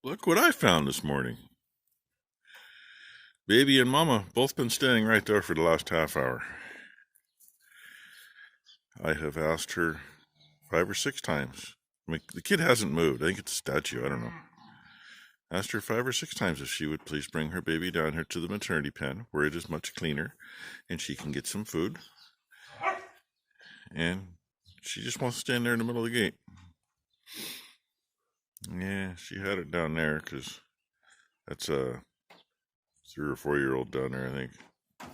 Look what I found this morning. Baby and Mama both been standing right there for the last half hour. I have asked her 5 or 6 times. I mean, the kid hasn't moved. I think it's a statue. I don't know. Asked her 5 or 6 times if she would please bring her baby down here to the maternity pen where it is much cleaner and she can get some food. And she just wants to stand there in the middle of the gate. Yeah, she had it down there because that's a 3 or 4-year-old down there, I think.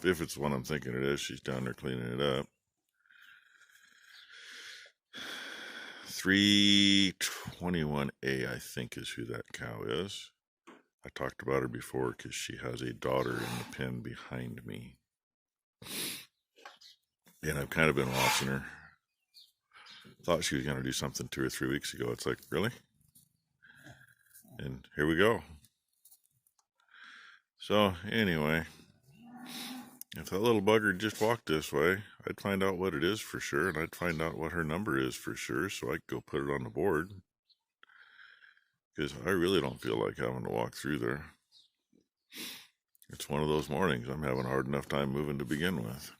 If it's the one I'm thinking it is, she's down there cleaning it up. 321A, I think, is who that cow is. I talked about her before because she has a daughter in the pen behind me. And I've kind of been watching her. Thought she was going to do something 2 or 3 weeks ago. It's like, really? And here we go. So, anyway, if that little bugger just walked this way, I'd find out what it is for sure, and I'd find out what her number is for sure, so I could go put it on the board. Because I really don't feel like having to walk through there. It's one of those mornings I'm having a hard enough time moving to begin with.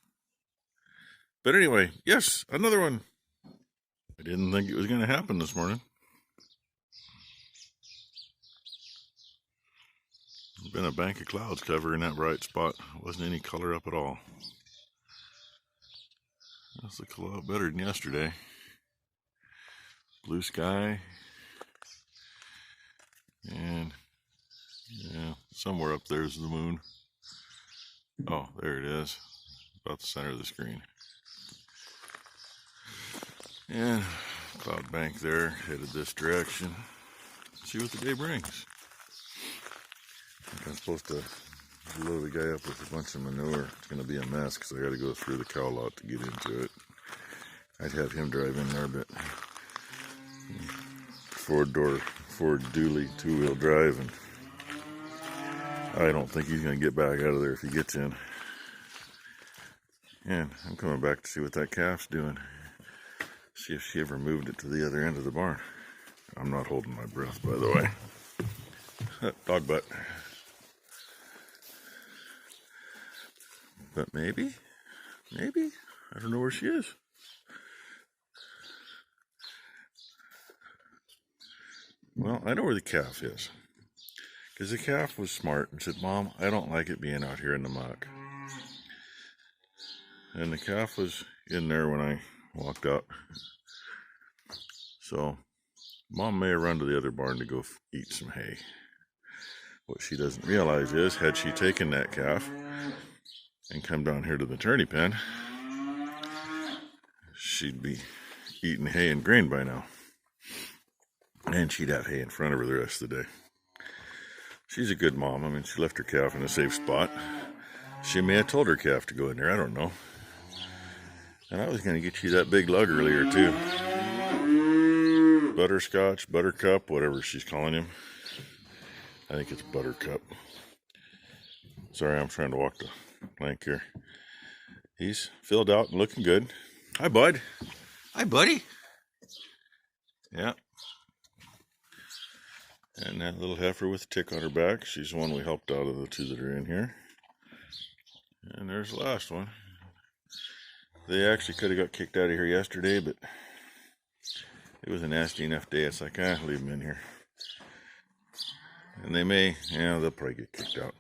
But anyway, yes, another one. I didn't think it was going to happen this morning. There's been a bank of clouds covering that bright spot. Wasn't any color up at all. This looks a lot better than yesterday. Blue sky. And yeah, somewhere up there is the moon. Oh, there it is. About the center of the screen. And cloud bank there, headed this direction. See what the day brings. I think I'm supposed to load the guy up with a bunch of manure. It's going to be a mess because I got to go through the cow lot to get into it. I'd have him drive in there, but Ford dually 2-wheel drive, and I don't think he's going to get back out of there if he gets in. And I'm coming back to see what that calf's doing. See if she ever moved it to the other end of the barn. I'm not holding my breath, by the way. Dog butt. But maybe, I don't know where she is. Well, I know where the calf is. Because the calf was smart and said, Mom, I don't like it being out here in the muck. And the calf was in there when I walked up. So, Mom may have run to the other barn to go eat some hay. What she doesn't realize is, had she taken that calf and come down here to the maternity pen, she'd be eating hay and grain by now. And she'd have hay in front of her the rest of the day. She's a good mom. I mean, she left her calf in a safe spot. She may have told her calf to go in there. I don't know. And I was going to get you that big lug earlier, too. Butterscotch, Buttercup, whatever she's calling him. I think it's Buttercup. Sorry, I'm trying to walk the plank here. He's filled out and looking good. Hi, bud. Hi, buddy. Yeah. And that little heifer with a tick on her back, she's the one we helped out of the 2 that are in here. And there's the last one. They actually could have got kicked out of here yesterday, but it was a nasty enough day. It's like, leave them in here. And they may, they'll probably get kicked out.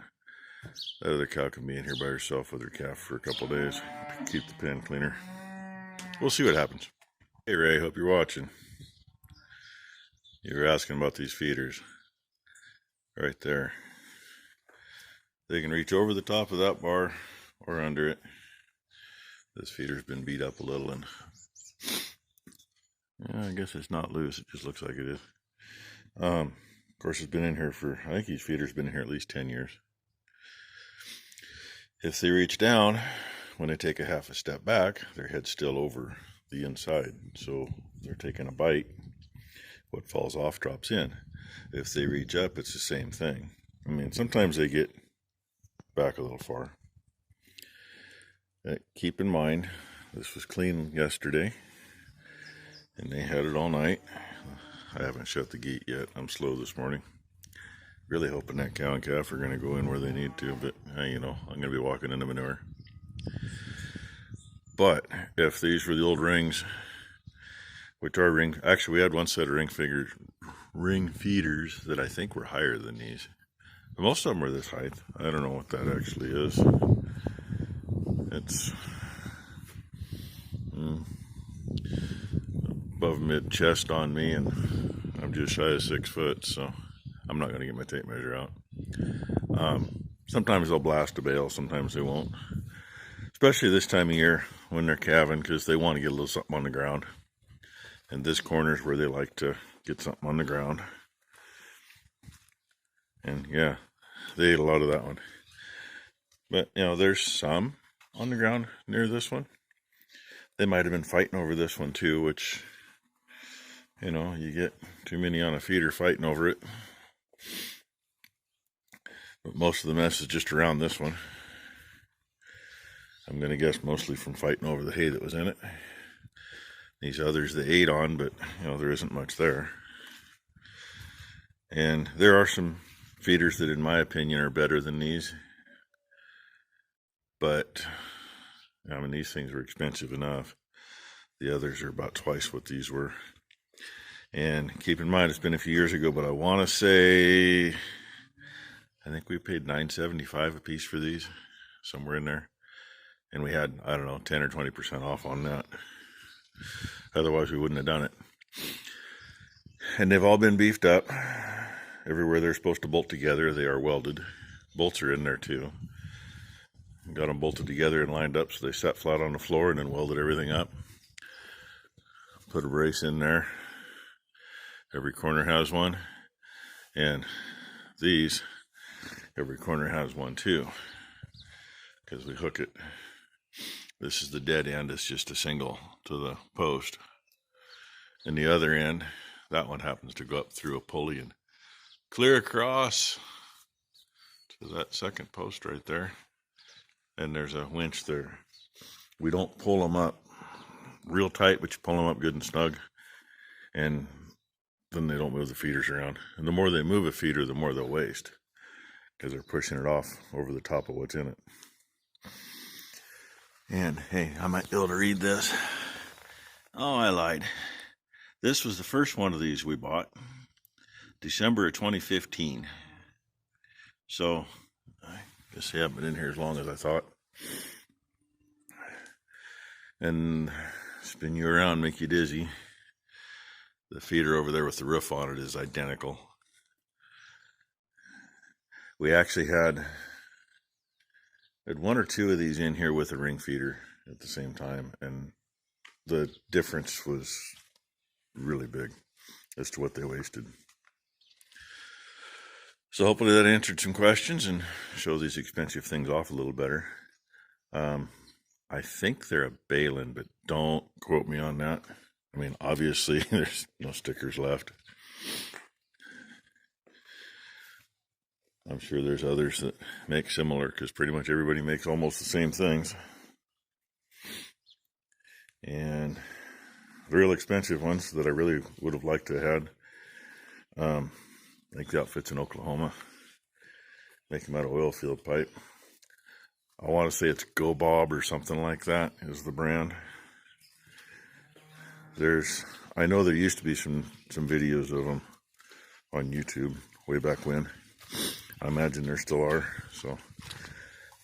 That other cow can be in here by herself with her calf for a couple days. Keep the pen cleaner. We'll see what happens. Hey, Ray, hope you're watching. You were asking about these feeders. Right there. They can reach over the top of that bar or under it. This feeder's been beat up a little, and I guess it's not loose. It just looks like it is. Of course, it's been in here for, I think these feeders been in here at least 10 years. If they reach down, when they take a half a step back, their head's still over the inside. So they're taking a bite. What falls off drops in. If they reach up, it's the same thing. I mean, sometimes they get back a little far. Keep in mind, this was clean yesterday, and they had it all night. I haven't shut the gate yet. I'm slow this morning. Really hoping that cow and calf are going to go in where they need to, but you know, I'm going to be walking into manure. But if these were the old rings, which are actually we had one set of ring feeders that I think were higher than these. But most of them were this height. I don't know what that actually is. It's above mid chest on me, and I'm just shy of 6 foot, so I'm not going to get my tape measure out. Sometimes they'll blast a bale, sometimes they won't. Especially this time of year when they're calving, because they want to get a little something on the ground. And this corner is where they like to get something on the ground. And yeah, they ate a lot of that one. But you know, there's some on the ground near this one. They might have been fighting over this one too, which, you know, you get too many on a feeder fighting over it. But most of the mess is just around this one. I'm going to guess mostly from fighting over the hay that was in it. These others they ate on, but you know, there isn't much there. And there are some feeders that in my opinion are better than these. But I mean, these things were expensive enough. The others are about twice what these were. And keep in mind, it's been a few years ago, but I want to say, I think we paid $9.75 a piece for these, somewhere in there. And we had, I don't know, 10 or 20% off on that. Otherwise, we wouldn't have done it. And they've all been beefed up. Everywhere they're supposed to bolt together, they are welded. Bolts are in there too. Got them bolted together and lined up so they sat flat on the floor, and then welded everything up. Put a brace in there. Every corner has one. And these, every corner has one too, because we hook it. This is the dead end. It's just a single to the post. And the other end, that one happens to go up through a pulley and clear across to that second post right there. And there's a winch there. We don't pull them up real tight, but you pull them up good and snug. And then they don't move the feeders around. And the more they move a feeder, the more they'll waste, because they're pushing it off over the top of what's in it. And hey, I might be able to read this. Oh, I lied. This was the first one of these we bought, December of 2015. So I guess they haven't been in here as long as I thought. And spin you around, make you dizzy. The feeder over there with the roof on it is identical. We actually had one or two of these in here with a ring feeder at the same time, and the difference was really big as to what they wasted. So hopefully that answered some questions and show these expensive things off a little better. I think they're a Balin, but don't quote me on that. I mean, obviously there's no stickers left. I'm sure there's others that make similar, because pretty much everybody makes almost the same things. And the real expensive ones that I really would have liked to have had, I think the outfit's in Oklahoma. Make them out of oil field pipe. I want to say it's Go Bob or something like that is the brand. I know there used to be some videos of them on YouTube way back when. I imagine there still are. So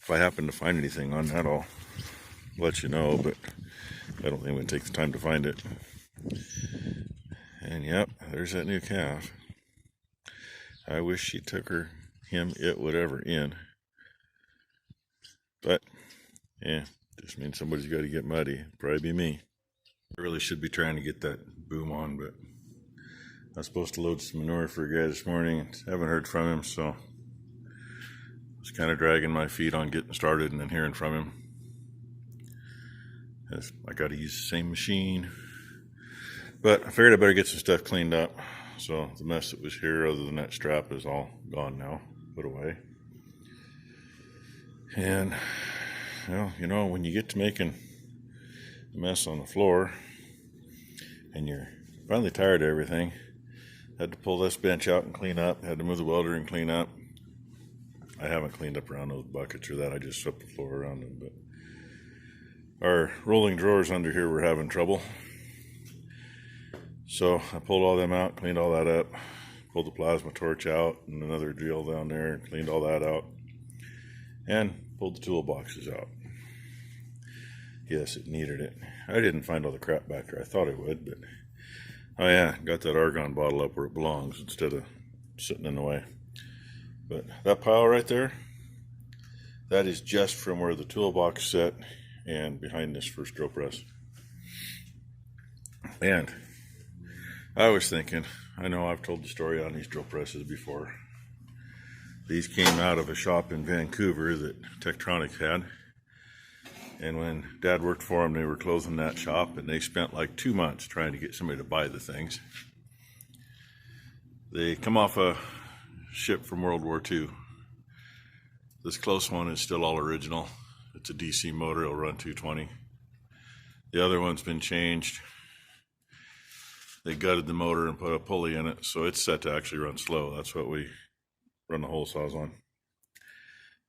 if I happen to find anything on that, I'll let you know, but I don't think I'm going to take the time to find it. And yep, there's that new calf. I wish she took whatever in. But yeah, just means somebody's got to get muddy. Probably be me. I really should be trying to get that boom on, but I was supposed to load some manure for a guy this morning. Haven't heard from him, so I was kind of dragging my feet on getting started and then hearing from him. I got to use the same machine. But I figured I better get some stuff cleaned up. So the mess that was here, other than that strap, is all gone now, put away. And, well, you know, when you get to making a mess on the floor and you're finally tired of everything, Had to pull this bench out and clean up. Had to move the welder and clean up. I haven't cleaned up around those buckets or that. I just swept the floor around them. But our rolling drawers under here were having trouble. So I pulled all them out, cleaned all that up, pulled the plasma torch out and another drill down there and cleaned all that out. And pulled the toolboxes out. Yes, it needed it. I didn't find all the crap back there. I thought I would, but oh yeah, got that argon bottle up where it belongs instead of sitting in the way. But that pile right there, that is just from where the toolbox set and behind this first drill press. And I was thinking, I know I've told the story on these drill presses before. These came out of a shop in Vancouver that Tektronix had. And when Dad worked for them, they were closing that shop, and they spent like 2 months trying to get somebody to buy the things. They come off a ship from World War II. This close one is still all original. It's a DC motor, it'll run 220. The other one's been changed. They gutted the motor and put a pulley in it, so it's set to actually run slow. That's what we run the hole saws on.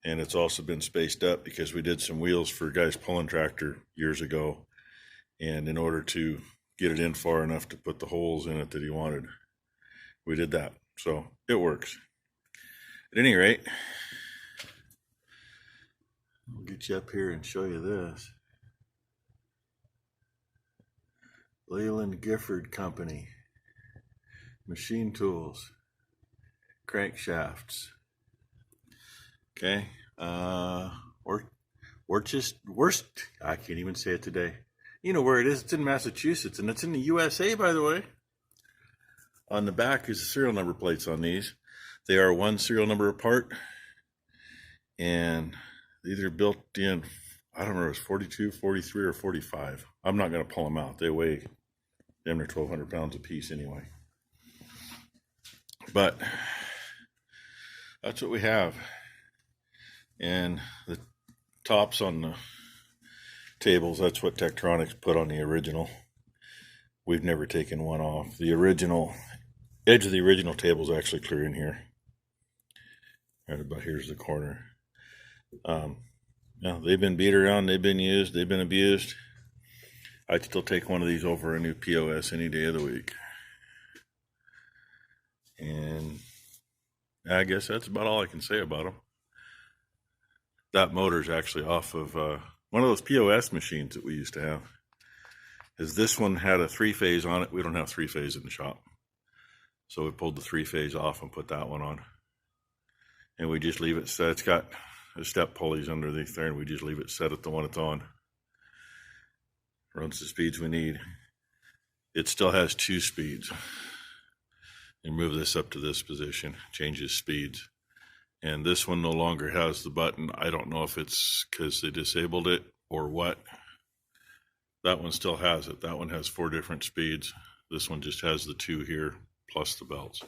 And it's also been spaced up because we did some wheels for a guy's pulling tractor years ago. And in order to get it in far enough to put the holes in it that he wanted, we did that. So it works. At any rate, I'll get you up here and show you this. Leyland Gifford Company. Machine tools. Crankshafts. Okay, worst, I can't even say it today. You know where it is, it's in Massachusetts, and it's in the USA, by the way. On the back is the serial number plates on these. They are one serial number apart, and these are built in, I don't remember, it was 42, 43, or 45. I'm not going to pull them out. They weigh damn near 1,200 pounds a piece anyway. But that's what we have. And the tops on the tables, that's what Tektronix put on the original. We've never taken one off. The original, edge of the original table is actually clear in here. Right about here's the corner. Yeah, they've been beat around, they've been used, they've been abused. I'd still take one of these over a new POS any day of the week. And I guess that's about all I can say about them. That motor's actually off of one of those POS machines that we used to have. Is this one had a 3-phase on it. We don't have 3-phase in the shop. So we pulled the 3-phase off and put that one on. And we just leave it set. It's got the step pulleys underneath there, and we just leave it set at the one it's on. Runs the speeds we need. It still has 2 speeds. You move this up to this position, changes speeds. And this one no longer has the button. I don't know if it's because they disabled it or what. That one still has it. That one has 4 different speeds. This one just has the 2 here plus the belts.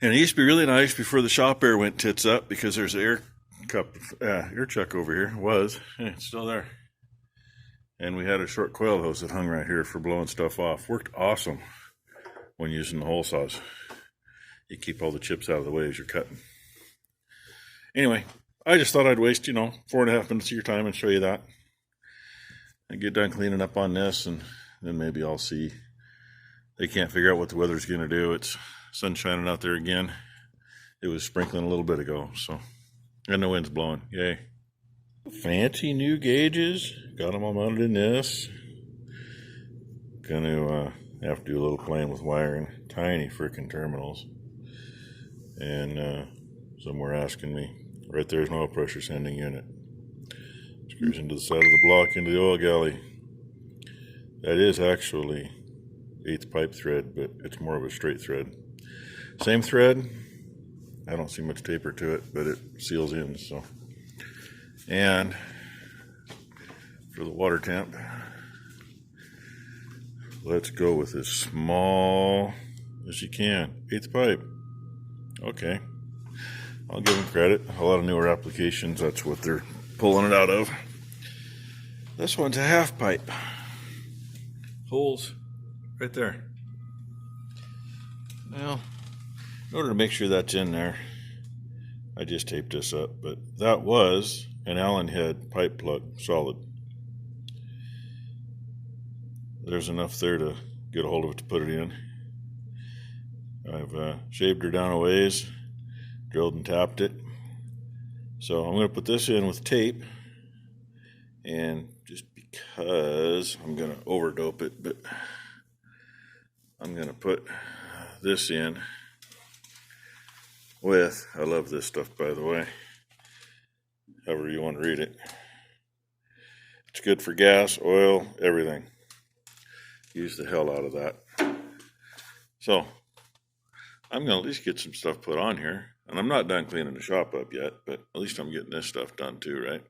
And it used to be really nice before the shop air went tits up because there's an air chuck over here. It's still there. And we had a short coil hose that hung right here for blowing stuff off. Worked awesome when using the hole saws. You keep all the chips out of the way as you're cutting. Anyway, I just thought I'd waste, 4.5 minutes of your time and show you that. And get done cleaning up on this, and then maybe I'll see. They can't figure out what the weather's going to do. It's sun shining out there again. It was sprinkling a little bit ago, so. And the wind's blowing. Yay. Fancy new gauges. Got them all mounted in this. Gonna have to do a little playing with wiring. Tiny frickin' terminals. And some were asking me, right there's an oil pressure sending unit. Screws into the side of the block into the oil galley. That is actually 1/8 pipe thread, but it's more of a straight thread. Same thread. I don't see much taper to it, but it seals in, so. And for the water temp, let's go with as small as you can. 1/8 pipe. Okay. I'll give them credit. A lot of newer applications, that's what they're pulling it out of. This one's a 1/2 pipe. Holes right there. Well, in order to make sure that's in there, I just taped this up, but that was an Allen head pipe plug, solid. There's enough there to get a hold of it to put it in. I've shaved her down a ways, drilled and tapped it. So I'm going to put this in with tape, and just because I'm going to overdope it, but I'm going to put this in with, I love this stuff, by the way, however you want to read it. It's good for gas, oil, everything. Use the hell out of that. So I'm going to at least get some stuff put on here. And I'm not done cleaning the shop up yet, but at least I'm getting this stuff done too, right?